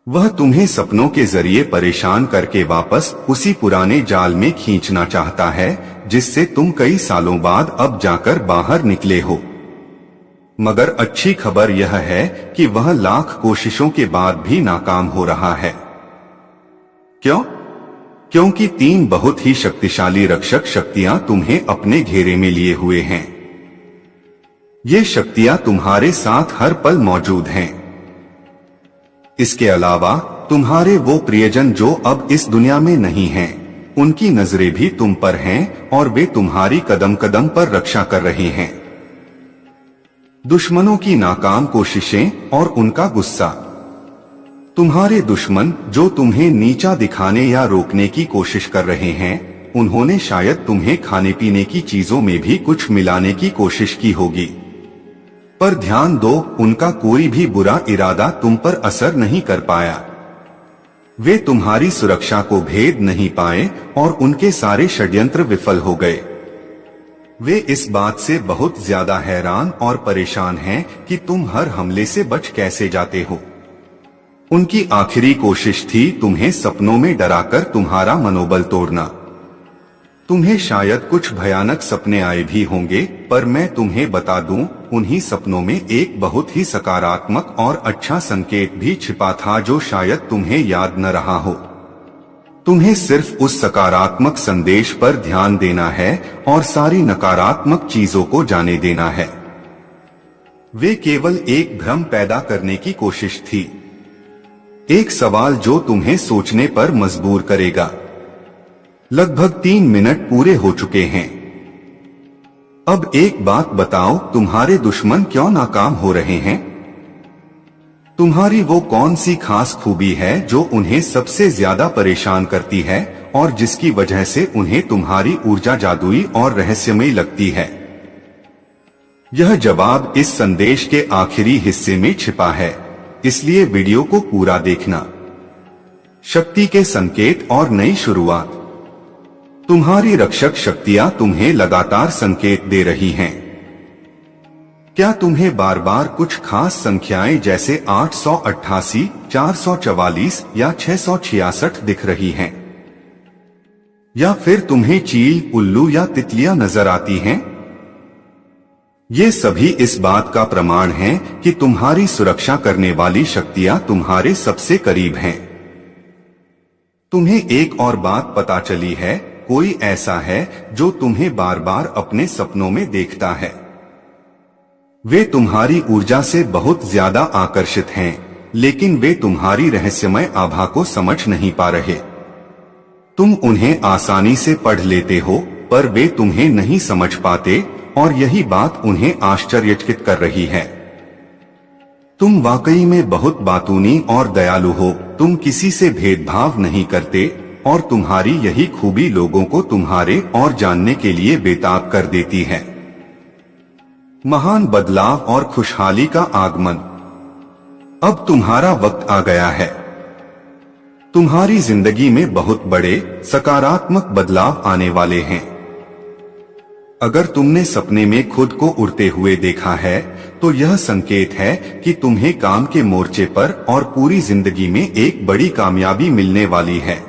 वह तुम्हें सपनों के जरिए परेशान करके वापस उसी पुराने जाल में खींचना चाहता है जिससे तुम कई सालों बाद अब जाकर बाहर निकले हो। मगर अच्छी खबर यह है कि वह लाख कोशिशों के बाद भी नाकाम हो रहा है। क्यों? क्योंकि 3 बहुत ही शक्तिशाली रक्षक शक्तियां तुम्हें अपने घेरे में लिए हुए हैं। ये शक्तियां तुम्हारे साथ हर पल मौजूद हैं। इसके अलावा तुम्हारे वो प्रियजन जो अब इस दुनिया में नहीं हैं, उनकी नजरें भी तुम पर हैं और वे तुम्हारी कदम कदम पर रक्षा कर रहे हैं। दुश्मनों की नाकाम कोशिशें और उनका गुस्सा। तुम्हारे दुश्मन जो तुम्हें नीचा दिखाने या रोकने की कोशिश कर रहे हैं, उन्होंने शायद तुम्हें खाने पीने की चीजों में भी कुछ मिलाने की कोशिश की होगी। पर ध्यान दो, उनका कोई भी बुरा इरादा तुम पर असर नहीं कर पाया। वे तुम्हारी सुरक्षा को भेद नहीं पाए और उनके सारे षड्यंत्र विफल हो गए। वे इस बात से बहुत ज्यादा हैरान और परेशान हैं कि तुम हर हमले से बच कैसे जाते हो। उनकी आखिरी कोशिश थी तुम्हें सपनों में डराकर तुम्हारा मनोबल तोड़ना। तुम्हें शायद कुछ भयानक सपने आए भी होंगे, पर मैं तुम्हें बता दूं, उन्हीं सपनों में एक बहुत ही सकारात्मक और अच्छा संकेत भी छिपा था जो शायद तुम्हें याद न रहा हो। तुम्हें सिर्फ उस सकारात्मक संदेश पर ध्यान देना है और सारी नकारात्मक चीजों को जाने देना है। वे केवल एक भ्रम पैदा करने की कोशिश थी, एक सवाल जो तुम्हें सोचने पर मजबूर करेगा। लगभग 3 मिनट पूरे हो चुके हैं। अब एक बात बताओ, तुम्हारे दुश्मन क्यों नाकाम हो रहे हैं? तुम्हारी वो कौन सी खास खूबी है जो उन्हें सबसे ज्यादा परेशान करती है और जिसकी वजह से उन्हें तुम्हारी ऊर्जा जादुई और रहस्यमयी लगती है? यह जवाब इस संदेश के आखिरी हिस्से में छिपा है, इसलिए वीडियो को पूरा देखना। शक्ति के संकेत और नई शुरुआत। तुम्हारी रक्षक शक्तियां तुम्हें लगातार संकेत दे रही हैं। क्या तुम्हें बार बार कुछ खास संख्याएं जैसे 888, 444 या 666 दिख रही हैं? या फिर तुम्हें चील, उल्लू या तितलियां नजर आती हैं? ये सभी इस बात का प्रमाण हैं कि तुम्हारी सुरक्षा करने वाली शक्तियां तुम्हारे सबसे करीब हैं। तुम्हें एक और बात पता चली है, कोई ऐसा है जो तुम्हें बार बार अपने सपनों में देखता है। वे तुम्हारी ऊर्जा से बहुत ज्यादा आकर्षित हैं, लेकिन वे तुम्हारी रहस्यमय आभा को समझ नहीं पा रहे। तुम उन्हें आसानी से पढ़ लेते हो, पर वे तुम्हें नहीं समझ पाते और यही बात उन्हें आश्चर्यचकित कर रही है। तुम वाकई में बहुत बातूनी और दयालु हो, तुम किसी से भेदभाव नहीं करते और तुम्हारी यही खूबी लोगों को तुम्हारे और जानने के लिए बेताब कर देती है। महान बदलाव और खुशहाली का आगमन। अब तुम्हारा वक्त आ गया है। तुम्हारी जिंदगी में बहुत बड़े सकारात्मक बदलाव आने वाले हैं। अगर तुमने सपने में खुद को उड़ते हुए देखा है, तो यह संकेत है कि तुम्हें काम के मोर्चे पर और पूरी जिंदगी में एक बड़ी कामयाबी मिलने वाली है।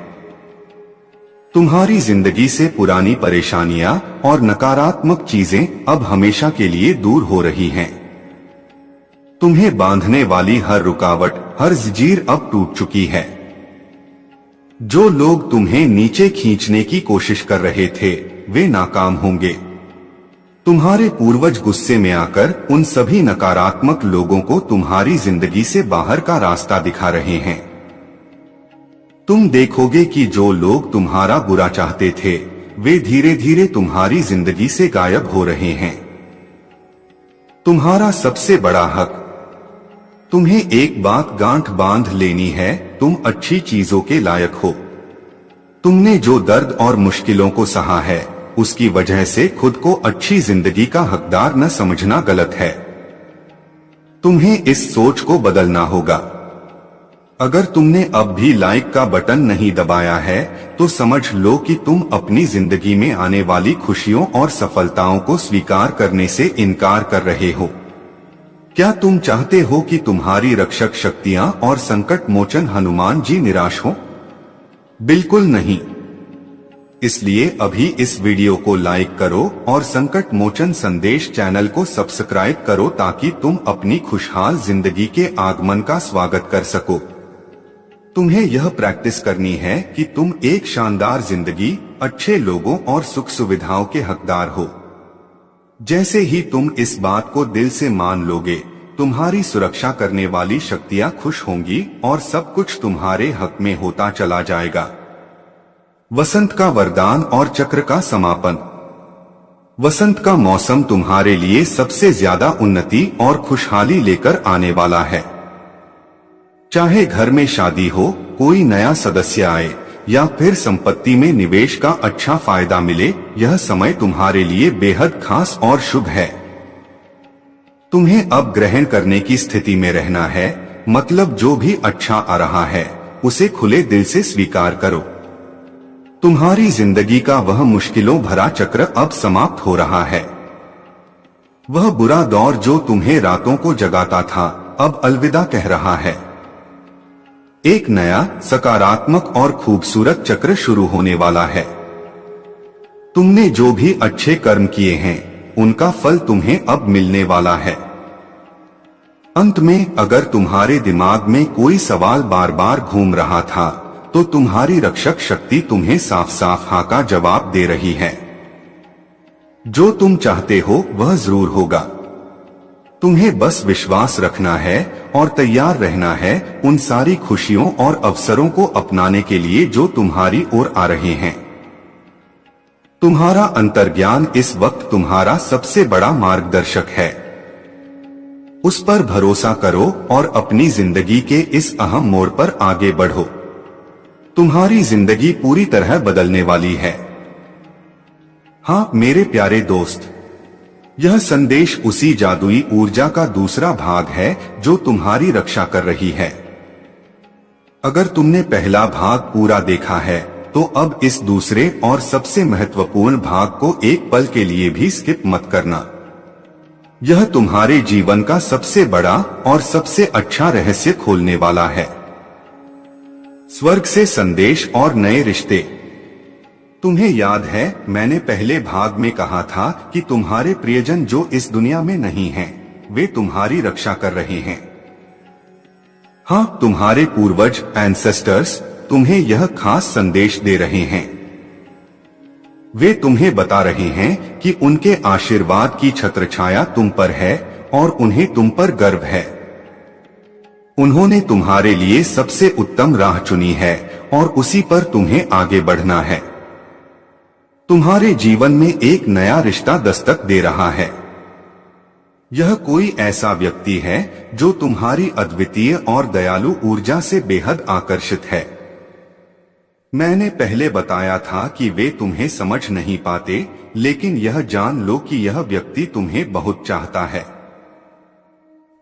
तुम्हारी जिंदगी से पुरानी परेशानियां और नकारात्मक चीजें अब हमेशा के लिए दूर हो रही हैं। तुम्हें बांधने वाली हर रुकावट, हर जंजीर अब टूट चुकी है। जो लोग तुम्हें नीचे खींचने की कोशिश कर रहे थे, वे नाकाम होंगे। तुम्हारे पूर्वज गुस्से में आकर उन सभी नकारात्मक लोगों को तुम्हारी जिंदगी से बाहर का रास्ता दिखा रहे हैं। तुम देखोगे कि जो लोग तुम्हारा बुरा चाहते थे, वे धीरे धीरे तुम्हारी जिंदगी से गायब हो रहे हैं। तुम्हारा सबसे बड़ा हक। तुम्हें एक बात गांठ बांध लेनी है, तुम अच्छी चीजों के लायक हो। तुमने जो दर्द और मुश्किलों को सहा है, उसकी वजह से खुद को अच्छी जिंदगी का हकदार न समझना गलत है। तुम्हें इस सोच को बदलना होगा। अगर तुमने अब भी लाइक का बटन नहीं दबाया है तो समझ लो कि तुम अपनी जिंदगी में आने वाली खुशियों और सफलताओं को स्वीकार करने से इनकार कर रहे हो। क्या तुम चाहते हो कि तुम्हारी रक्षक शक्तियां और संकट मोचन हनुमान जी निराश हो? बिल्कुल नहीं। इसलिए अभी इस वीडियो को लाइक करो और संकट मोचन संदेश चैनल को सब्सक्राइब करो ताकि तुम अपनी खुशहाल जिंदगी के आगमन का स्वागत कर सको। तुम्हें यह प्रैक्टिस करनी है कि तुम एक शानदार जिंदगी, अच्छे लोगों और सुख सुविधाओं के हकदार हो। जैसे ही तुम इस बात को दिल से मान लोगे, तुम्हारी सुरक्षा करने वाली शक्तियां खुश होंगी और सब कुछ तुम्हारे हक में होता चला जाएगा। वसंत का वरदान और चक्र का समापन। वसंत का मौसम तुम्हारे लिए सबसे ज्यादा उन्नति और खुशहाली लेकर आने वाला है। चाहे घर में शादी हो, कोई नया सदस्य आए या फिर संपत्ति में निवेश का अच्छा फायदा मिले, यह समय तुम्हारे लिए बेहद खास और शुभ है। तुम्हें अब ग्रहण करने की स्थिति में रहना है, मतलब जो भी अच्छा आ रहा है उसे खुले दिल से स्वीकार करो। तुम्हारी जिंदगी का वह मुश्किलों भरा चक्र अब समाप्त हो रहा है। वह बुरा दौर जो तुम्हें रातों को जगाता था, अब अलविदा कह रहा है। एक नया सकारात्मक और खूबसूरत चक्र शुरू होने वाला है। तुमने जो भी अच्छे कर्म किए हैं, उनका फल तुम्हें अब मिलने वाला है। अंत में अगर तुम्हारे दिमाग में कोई सवाल बार बार घूम रहा था, तो तुम्हारी रक्षक शक्ति तुम्हें साफ साफ हाँ का जवाब दे रही है। जो तुम चाहते हो वह जरूर होगा। तुम्हें बस विश्वास रखना है और तैयार रहना है उन सारी खुशियों और अवसरों को अपनाने के लिए जो तुम्हारी ओर आ रहे हैं। तुम्हारा अंतर्ज्ञान इस वक्त तुम्हारा सबसे बड़ा मार्गदर्शक है। उस पर भरोसा करो और अपनी जिंदगी के इस अहम मोड़ पर आगे बढ़ो। तुम्हारी जिंदगी पूरी तरह बदलने वाली है। हाँ मेरे प्यारे दोस्त, यह संदेश उसी जादुई ऊर्जा का दूसरा भाग है जो तुम्हारी रक्षा कर रही है। अगर तुमने पहला भाग पूरा देखा है तो अब इस दूसरे और सबसे महत्वपूर्ण भाग को एक पल के लिए भी स्किप मत करना। यह तुम्हारे जीवन का सबसे बड़ा और सबसे अच्छा रहस्य खोलने वाला है। स्वर्ग से संदेश और नए रिश्ते। तुम्हें याद है मैंने पहले भाग में कहा था कि तुम्हारे प्रियजन जो इस दुनिया में नहीं हैं, वे तुम्हारी रक्षा कर रहे हैं। हाँ, तुम्हारे पूर्वज एंसेस्टर्स तुम्हें यह खास संदेश दे रहे हैं। वे तुम्हें बता रहे हैं कि उनके आशीर्वाद की छत्रछाया तुम पर है और उन्हें तुम पर गर्व है। उन्होंने तुम्हारे लिए सबसे उत्तम राह चुनी है और उसी पर तुम्हें आगे बढ़ना है। तुम्हारे जीवन में एक नया रिश्ता दस्तक दे रहा है। यह कोई ऐसा व्यक्ति है जो तुम्हारी अद्वितीय और दयालु ऊर्जा से बेहद आकर्षित है। मैंने पहले बताया था कि वे तुम्हें समझ नहीं पाते, लेकिन यह जान लो कि यह व्यक्ति तुम्हें बहुत चाहता है।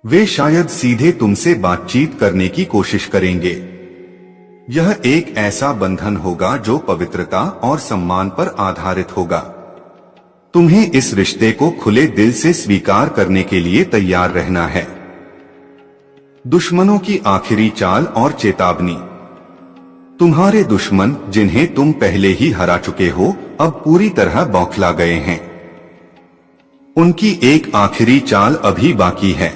वे शायद सीधे तुमसे बातचीत करने की कोशिश करेंगे। यह एक ऐसा बंधन होगा जो पवित्रता और सम्मान पर आधारित होगा। तुम्हें इस रिश्ते को खुले दिल से स्वीकार करने के लिए तैयार रहना है। दुश्मनों की आखिरी चाल और चेतावनी। तुम्हारे दुश्मन जिन्हें तुम पहले ही हरा चुके हो, अब पूरी तरह बौखला गए हैं। उनकी एक आखिरी चाल अभी बाकी है।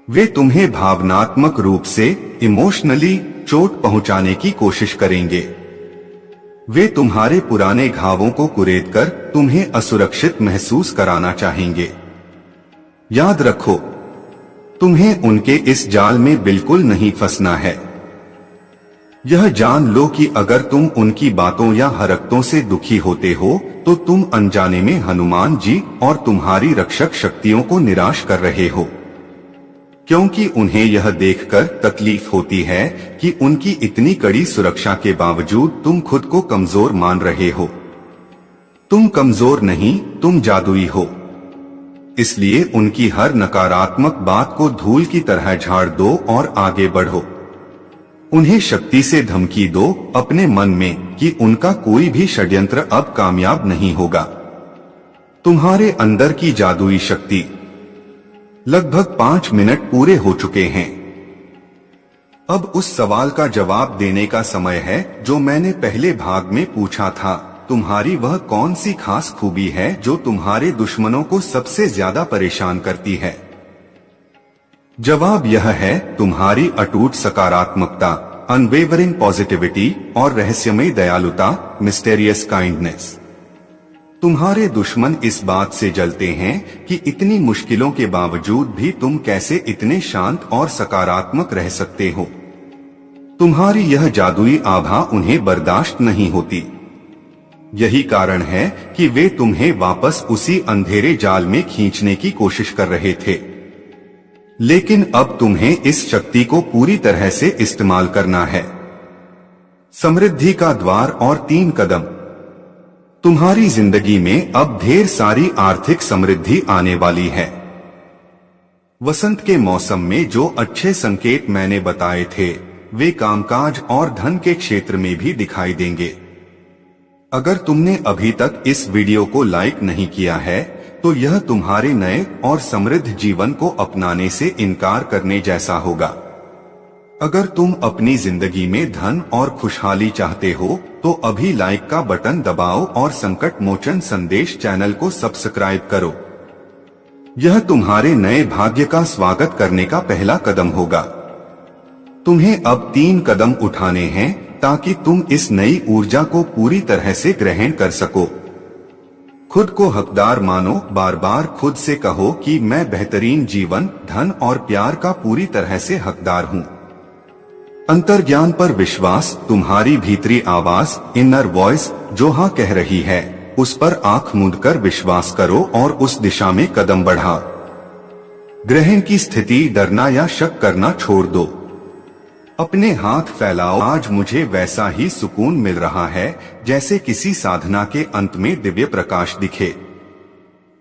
वे तुम्हें भावनात्मक रूप से इमोशनली चोट पहुंचाने की कोशिश करेंगे। वे तुम्हारे पुराने घावों को कुरेदकर तुम्हें असुरक्षित महसूस कराना चाहेंगे। याद रखो, तुम्हें उनके इस जाल में बिल्कुल नहीं फंसना है। यह जान लो कि अगर तुम उनकी बातों या हरकतों से दुखी होते हो, तो तुम अनजाने में हनुमान जी और तुम्हारी रक्षक शक्तियों को निराश कर रहे हो, क्योंकि उन्हें यह देखकर तकलीफ होती है कि उनकी इतनी कड़ी सुरक्षा के बावजूद तुम खुद को कमजोर मान रहे हो। तुम कमजोर नहीं, तुम जादुई हो। इसलिए उनकी हर नकारात्मक बात को धूल की तरह झाड़ दो और आगे बढ़ो। उन्हें शक्ति से धमकी दो अपने मन में कि उनका कोई भी षड्यंत्र अब कामयाब नहीं होगा। तुम्हारे अंदर की जादुई शक्ति। लगभग 5 मिनट पूरे हो चुके हैं। अब उस सवाल का जवाब देने का समय है जो मैंने पहले भाग में पूछा था। तुम्हारी वह कौन सी खास खूबी है जो तुम्हारे दुश्मनों को सबसे ज्यादा परेशान करती है? जवाब यह है तुम्हारी अटूट सकारात्मकता, अनवेवरिंग पॉजिटिविटी और रहस्यमय दयालुता, मिस्टेरियस काइंडनेस। तुम्हारे दुश्मन इस बात से जलते हैं कि इतनी मुश्किलों के बावजूद भी तुम कैसे इतने शांत और सकारात्मक रह सकते हो। तुम्हारी यह जादुई आभा उन्हें बर्दाश्त नहीं होती। यही कारण है कि वे तुम्हें वापस उसी अंधेरे जाल में खींचने की कोशिश कर रहे थे। लेकिन अब तुम्हें इस शक्ति को पूरी तरह से इस्तेमाल करना है। समृद्धि का द्वार और 3 कदम। तुम्हारी जिंदगी में अब ढेर सारी आर्थिक समृद्धि आने वाली है। वसंत के मौसम में जो अच्छे संकेत मैंने बताए थे वे कामकाज और धन के क्षेत्र में भी दिखाई देंगे। अगर तुमने अभी तक इस वीडियो को लाइक नहीं किया है तो यह तुम्हारे नए और समृद्ध जीवन को अपनाने से इनकार करने जैसा होगा। अगर तुम अपनी जिंदगी में धन और खुशहाली चाहते हो तो अभी लाइक का बटन दबाओ और संकट मोचन संदेश चैनल को सब्सक्राइब करो। यह तुम्हारे नए भाग्य का स्वागत करने का पहला कदम होगा। तुम्हें अब 3 कदम उठाने हैं ताकि तुम इस नई ऊर्जा को पूरी तरह से ग्रहण कर सको। खुद को हकदार मानो। बार बार खुद से कहो कि मैं बेहतरीन जीवन, धन और प्यार का पूरी तरह से हकदार हूँ। अंतर्ज्ञान पर विश्वास। तुम्हारी भीतरी आवाज, इनर वॉइस जो हाँ कह रही है उस पर आंख मूंदकर विश्वास करो और उस दिशा में कदम बढ़ा। ग्रहण की स्थिति। डरना या शक करना छोड़ दो। अपने हाथ फैलाओ। आज मुझे वैसा ही सुकून मिल रहा है जैसे किसी साधना के अंत में दिव्य प्रकाश दिखे।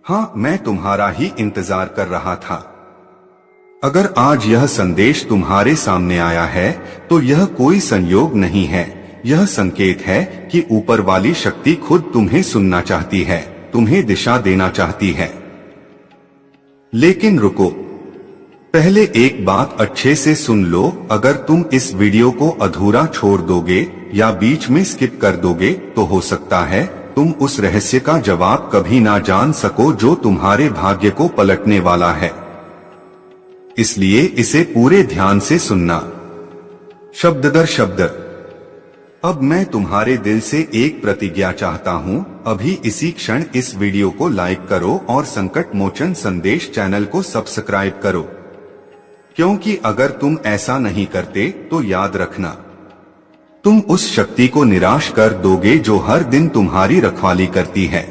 हाँ, मैं तुम्हारा ही इंतजार कर रहा था। अगर आज यह संदेश तुम्हारे सामने आया है तो यह कोई संयोग नहीं है, यह संकेत है कि ऊपर वाली शक्ति खुद तुम्हें सुनना चाहती है, तुम्हें दिशा देना चाहती है। लेकिन रुको, पहले एक बात अच्छे से सुन लो। अगर तुम इस वीडियो को अधूरा छोड़ दोगे या बीच में स्किप कर दोगे तो हो सकता है तुम उस रहस्य का जवाब कभी ना जान सको जो तुम्हारे भाग्य को पलटने वाला है। इसलिए इसे पूरे ध्यान से सुनना, शब्द दर शब्द। अब मैं तुम्हारे दिल से एक प्रतिज्ञा चाहता हूँ। अभी इसी क्षण इस वीडियो को लाइक करो और संकट मोचन संदेश चैनल को सब्सक्राइब करो, क्योंकि अगर तुम ऐसा नहीं करते तो याद रखना तुम उस शक्ति को निराश कर दोगे जो हर दिन तुम्हारी रखवाली करती है।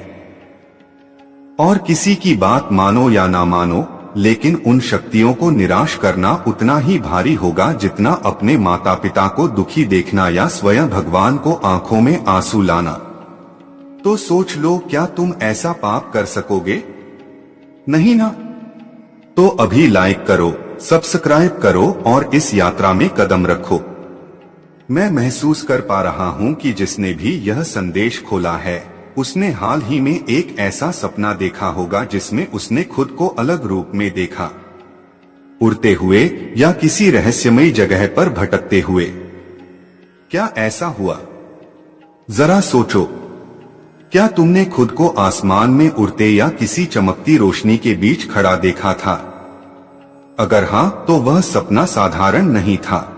और किसी की बात मानो या ना मानो, लेकिन उन शक्तियों को निराश करना उतना ही भारी होगा जितना अपने माता पिता को दुखी देखना या स्वयं भगवान को आंखों में आंसू लाना। तो सोच लो, क्या तुम ऐसा पाप कर सकोगे? नहीं ना? तो अभी लाइक करो, सब्सक्राइब करो और इस यात्रा में कदम रखो। मैं महसूस कर पा रहा हूँ कि जिसने भी यह संदेश खोला है उसने हाल ही में एक ऐसा सपना देखा होगा जिसमें उसने खुद को अलग रूप में देखा, उड़ते हुए या किसी रहस्यमयी जगह पर भटकते हुए। क्या ऐसा हुआ? जरा सोचो, क्या तुमने खुद को आसमान में उड़ते या किसी चमकती रोशनी के बीच खड़ा देखा था? अगर हाँ, तो वह सपना साधारण नहीं था।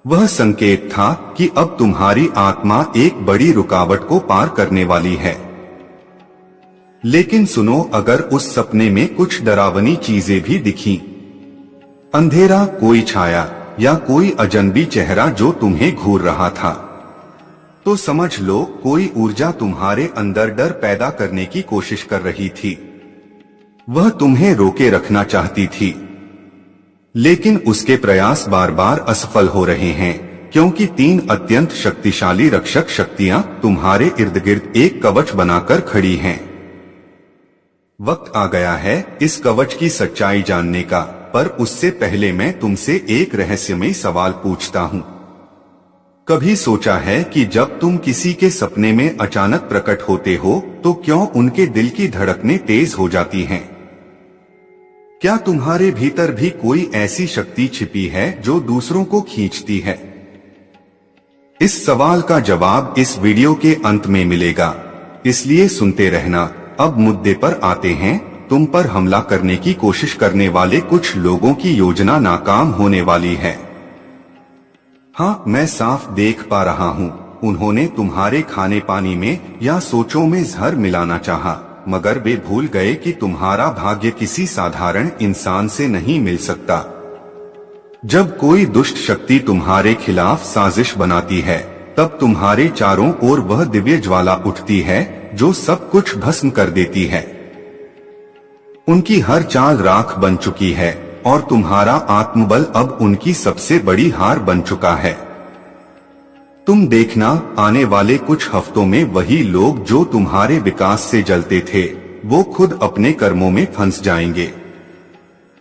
वह संकेत था कि अब तुम्हारी आत्मा एक बड़ी रुकावट को पार करने वाली है। लेकिन सुनो, अगर उस सपने में कुछ डरावनी चीजें भी दिखीं, अंधेरा, कोई छाया या कोई अजनबी चेहरा जो तुम्हें घूर रहा था, तो समझ लो कोई ऊर्जा तुम्हारे अंदर डर पैदा करने की कोशिश कर रही थी। वह तुम्हें रोके रखना चाहती थी, लेकिन उसके प्रयास बार बार असफल हो रहे हैं, क्योंकि 3 अत्यंत शक्तिशाली रक्षक शक्तियां तुम्हारे इर्द गिर्द एक कवच बनाकर खड़ी हैं। वक्त आ गया है इस कवच की सच्चाई जानने का, पर उससे पहले मैं तुमसे एक रहस्यमय सवाल पूछता हूँ। कभी सोचा है कि जब तुम किसी के सपने में अचानक प्रकट होते हो तो क्यों उनके दिल की धड़कनें तेज हो जाती हैं? क्या तुम्हारे भीतर भी कोई ऐसी शक्ति छिपी है जो दूसरों को खींचती है? इस सवाल का जवाब इस वीडियो के अंत में मिलेगा, इसलिए सुनते रहना। अब मुद्दे पर आते हैं। तुम पर हमला करने की कोशिश करने वाले कुछ लोगों की योजना नाकाम होने वाली है। हाँ, मैं साफ देख पा रहा हूँ। उन्होंने तुम्हारे खाने पानी में या सोचों में जहर मिलाना चाहा, मगर वे भूल गए कि तुम्हारा भाग्य किसी साधारण इंसान से नहीं मिल सकता। जब कोई दुष्ट शक्ति तुम्हारे खिलाफ साजिश बनाती है, तब तुम्हारे चारों ओर वह दिव्य ज्वाला उठती है जो सब कुछ भस्म कर देती है। उनकी हर चाल राख बन चुकी है और तुम्हारा आत्मबल अब उनकी सबसे बड़ी हार बन चुका है। तुम देखना, आने वाले कुछ हफ्तों में वही लोग जो तुम्हारे विकास से जलते थे, वो खुद अपने कर्मों में फंस जाएंगे।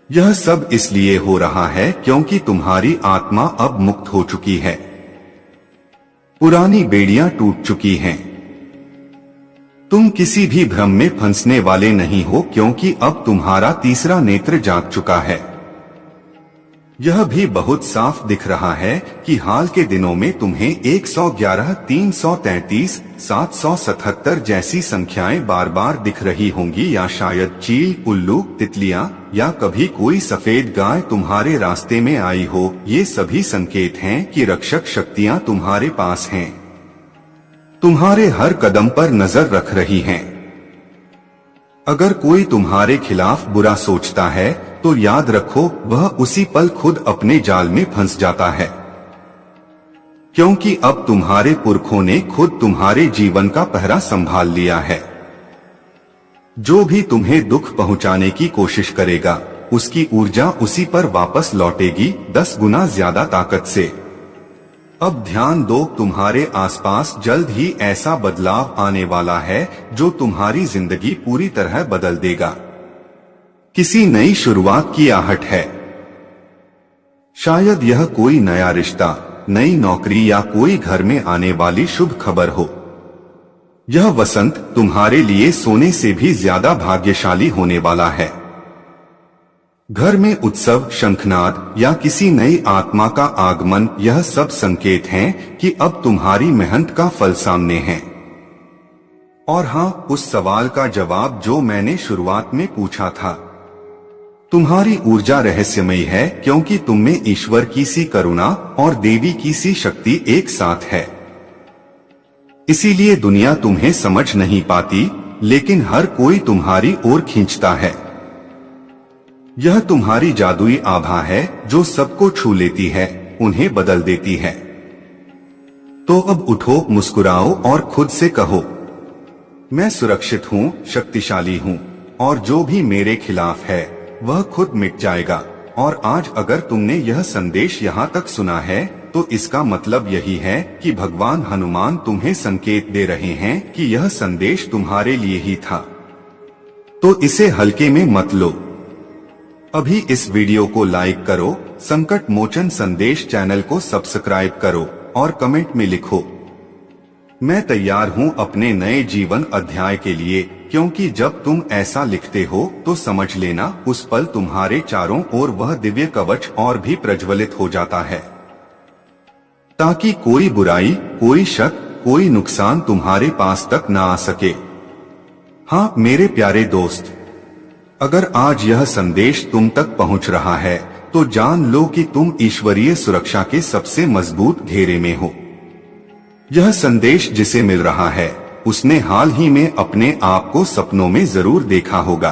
यह सब इसलिए हो रहा है क्योंकि तुम्हारी आत्मा अब मुक्त हो चुकी है। पुरानी बेड़ियां टूट चुकी हैं। तुम किसी भी भ्रम में फंसने वाले नहीं हो, क्योंकि अब तुम्हारा तीसरा नेत्र जाग चुका है। यह भी बहुत साफ दिख रहा है कि हाल के दिनों में तुम्हें 111, 333, 777 जैसी संख्याएं बार बार दिख रही होंगी, या शायद चील, उल्लू, तितलियां या कभी कोई सफेद गाय तुम्हारे रास्ते में आई हो। ये सभी संकेत हैं कि रक्षक शक्तियां तुम्हारे पास हैं, तुम्हारे हर कदम पर नजर रख रही हैं। अगर कोई तुम्हारे खिलाफ बुरा सोचता है तो याद रखो, वह उसी पल खुद अपने जाल में फंस जाता है, क्योंकि अब तुम्हारे पुरखों ने खुद तुम्हारे जीवन का पहरा संभाल लिया है। जो भी तुम्हें दुख पहुंचाने की कोशिश करेगा, उसकी ऊर्जा उसी पर वापस लौटेगी 10 गुना ज्यादा ताकत से। अब ध्यान दो, तुम्हारे आसपास जल्द ही ऐसा बदलाव आने वाला है जो तुम्हारी जिंदगी पूरी तरह बदल देगा। किसी नई शुरुआत की आहट है। शायद यह कोई नया रिश्ता, नई नौकरी या कोई घर में आने वाली शुभ खबर हो। यह वसंत तुम्हारे लिए सोने से भी ज्यादा भाग्यशाली होने वाला है। घर में उत्सव, शंखनाद या किसी नई आत्मा का आगमन, यह सब संकेत हैं कि अब तुम्हारी मेहनत का फल सामने है। और हाँ, उस सवाल का जवाब जो मैंने शुरुआत में पूछा था। तुम्हारी ऊर्जा रहस्यमयी है, क्योंकि तुममें ईश्वर की सी करुणा और देवी की सी शक्ति एक साथ है। इसीलिए दुनिया तुम्हें समझ नहीं पाती, लेकिन हर कोई तुम्हारी ओर खींचता है। यह तुम्हारी जादुई आभा है जो सबको छू लेती है, उन्हें बदल देती है। तो अब उठो, मुस्कुराओ और खुद से कहो, मैं सुरक्षित हूँ, शक्तिशाली हूँ, और जो भी मेरे खिलाफ है वह खुद मिट जाएगा। और आज अगर तुमने यह संदेश यहाँ तक सुना है तो इसका मतलब यही है कि भगवान हनुमान तुम्हें संकेत दे रहे हैं कि यह संदेश तुम्हारे लिए ही था। तो इसे हल्के में मत लो। अभी इस वीडियो को लाइक करो, संकट मोचन संदेश चैनल को सब्सक्राइब करो और कमेंट में लिखो, मैं तैयार हूँ अपने नए जीवन अध्याय के लिए। क्योंकि जब तुम ऐसा लिखते हो तो समझ लेना, उस पल तुम्हारे चारों ओर वह दिव्य कवच और भी प्रज्वलित हो जाता है, ताकि कोई बुराई, कोई शक, कोई नुकसान तुम्हारे पास तक ना आ सके। हाँ मेरे प्यारे दोस्त, अगर आज यह संदेश तुम तक पहुंच रहा है तो जान लो कि तुम ईश्वरीय सुरक्षा के सबसे मजबूत घेरे में हो। यह संदेश जिसे मिल रहा है उसने हाल ही में अपने आप को सपनों में जरूर देखा होगा।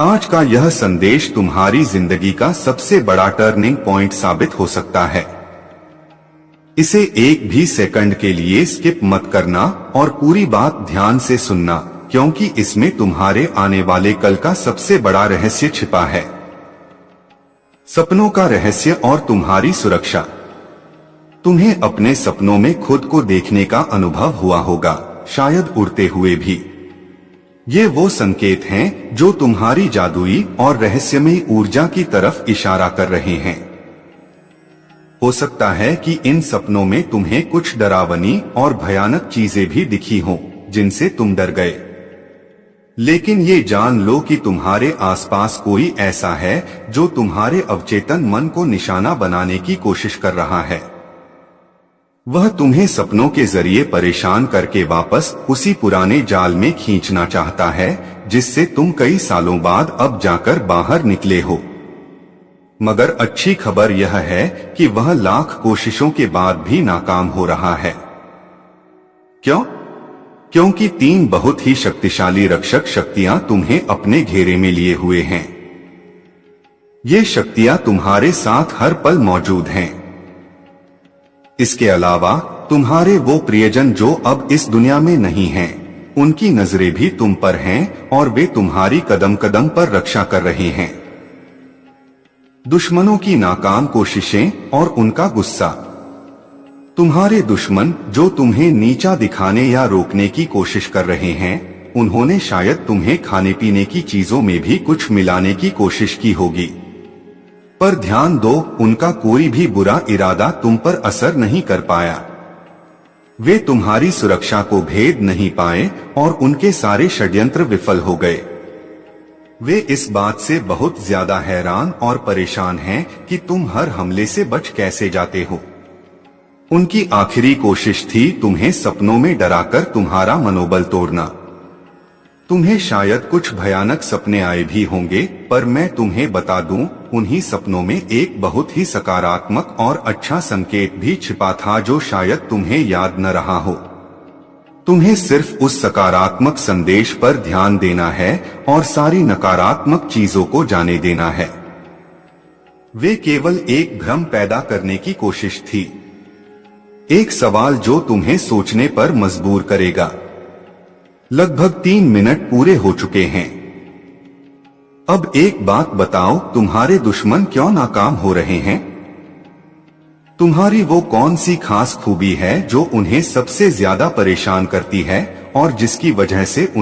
आज का यह संदेश तुम्हारी जिंदगी का सबसे बड़ा टर्निंग पॉइंट साबित हो सकता है। इसे एक भी सेकंड के लिए स्किप मत करना और पूरी बात ध्यान से सुनना, क्योंकि इसमें तुम्हारे आने वाले कल का सबसे बड़ा रहस्य छिपा है। सपनों का रहस्य और तुम्हारी सुरक्षा। तुम्हें अपने सपनों में खुद को देखने का अनुभव हुआ होगा, शायद उड़ते हुए भी। ये वो संकेत हैं जो तुम्हारी जादुई और रहस्यमयी ऊर्जा की तरफ इशारा कर रहे हैं। हो सकता है कि इन सपनों में तुम्हें कुछ डरावनी और भयानक चीजें भी दिखी हों, जिनसे तुम डर गए। लेकिन ये जान लो कि तुम्हारे आसपास कोई ऐसा है जो तुम्हारे अवचेतन मन को निशाना बनाने की कोशिश कर रहा है। वह तुम्हें सपनों के जरिए परेशान करके वापस उसी पुराने जाल में खींचना चाहता है, जिससे तुम कई सालों बाद अब जाकर बाहर निकले हो। मगर अच्छी खबर यह है कि वह लाख कोशिशों के बाद भी नाकाम हो रहा है। क्यों? क्योंकि 3 बहुत ही शक्तिशाली रक्षक शक्तियां तुम्हें अपने घेरे में लिए हुए हैं। ये शक्तियां तुम्हारे साथ हर पल मौजूद हैं। इसके अलावा तुम्हारे वो प्रियजन जो अब इस दुनिया में नहीं हैं, उनकी नजरें भी तुम पर हैं और वे तुम्हारी कदम कदम पर रक्षा कर रहे हैं। दुश्मनों की नाकाम कोशिशें और उनका गुस्सा। तुम्हारे दुश्मन जो तुम्हें नीचा दिखाने या रोकने की कोशिश कर रहे हैं, उन्होंने शायद तुम्हें खाने पीने की चीजों में भी कुछ मिलाने की कोशिश की होगी। पर ध्यान दो, उनका कोई भी बुरा इरादा तुम पर असर नहीं कर पाया। वे तुम्हारी सुरक्षा को भेद नहीं पाए और उनके सारे षड्यंत्र विफल हो गए। वे इस बात से बहुत ज्यादा हैरान और परेशान हैं कि तुम हर हमले से बच कैसे जाते हो। उनकी आखिरी कोशिश थी तुम्हें सपनों में डराकर तुम्हारा मनोबल तोड़ना। तुम्हें शायद कुछ भयानक सपने आए भी होंगे, पर मैं तुम्हें बता दूं, उन्हीं सपनों में एक बहुत ही सकारात्मक और अच्छा संकेत भी छिपा था जो शायद तुम्हें याद न रहा हो। तुम्हें सिर्फ उस सकारात्मक संदेश पर ध्यान देना है और सारी नकारात्मक चीजों को जाने देना है। वे केवल एक भ्रम पैदा करने की कोशिश थी, एक सवाल जो तुम्हें सोचने पर मजबूर करेगा। लगभग 3 मिनट पूरे हो चुके हैं। अब एक बात बताओ, तुम्हारे दुश्मन क्यों नाकाम हो रहे हैं? तुम्हारी वो कौन सी खास खूबी है जो उन्हें सबसे ज्यादा परेशान करती है और जिसकी वजह से